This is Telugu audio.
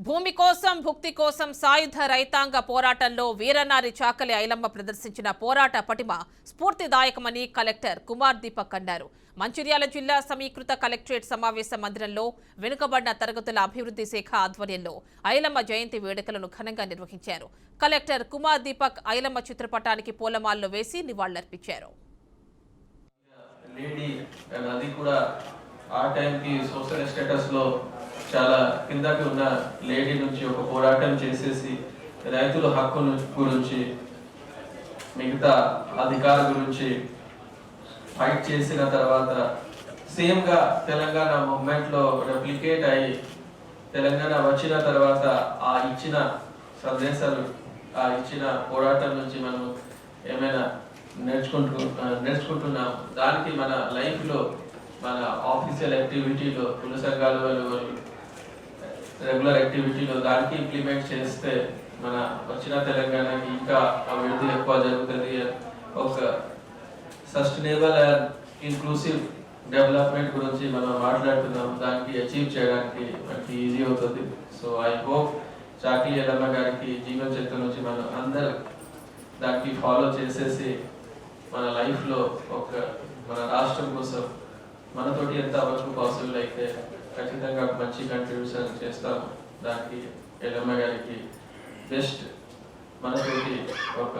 భూమి కోసం భుక్తి కోసం సాయుధ రైతాంగ పోరాటంలో వీరనారి చాకలి ఐలమ్మ ప్రదర్శించిన పోరాట పటిమ స్ఫూర్తిదాయకమని కలెక్టర్ కుమార్ దీపక్ అన్నారు. మంచిర్యాల జిల్లా సమీకృత కలెక్టరేట్ సమావేశ మందిరంలో వెనుకబడిన తరగతుల అభివృద్ధి శాఖ ఆధ్వర్యంలో ఐలమ్మ జయంతి వేడుకలను ఘనంగా నిర్వహించారు. కలెక్టర్ కుమార్ దీపక్ ఐలమ్మ చిత్రపటానికి పూలమాలలు వేసి నివాళులర్పించారు. ఆ టైంకి సోషల్ స్టేటస్ లో చాలా కిందకి ఉన్న లేడీ నుంచి ఒక పోరాటం చేసేసి రైతుల హక్కుల గురించి మిగతా అధికారుల గురించి ఫైట్ చేసిన తర్వాత సేమ్ గా తెలంగాణ మూవ్మెంట్ లో రెప్లికేట్ అయ్యి తెలంగాణ వచ్చిన తర్వాత ఆ ఇచ్చిన సందేశాలు ఆ ఇచ్చిన పోరాటం నుంచి మనం ఏమైనా నేర్చుకుంటున్నాం. దానికి మన లైఫ్ లో మన ఆఫీషియల్ యాక్టివిటీలో కుల సంఘాలు రెగ్యులర్ యాక్టివిటీలో దానికి ఇంప్లిమెంట్ చేస్తే మన వచ్చిన తెలంగాణకి ఇంకా అభివృద్ధి ఎక్కువ జరుగుతుంది. ఒక సస్టైనబుల్ అండ్ ఇంక్లూసివ్ డెవలప్మెంట్ గురించి మనం మాట్లాడుతున్నాం. దానికి అచీవ్ చేయడానికి మనకి ఈజీ అవుతుంది. సో ఐ హోప్ చాకలి ఐలమ్మ గారికి జీవన చరిత్ర నుంచి మనం అందరు దానికి ఫాలో చేసేసి మన లైఫ్లో మన రాష్ట్రం కోసం మనతోటి ఎంత వరకు పాసిబుల్ అయితే ఖచ్చితంగా మంచి కంట్రిబ్యూషన్ చేస్తాము. దానికి ఐలమ్మ గారికి బెస్ట్ మనతోటి ఒక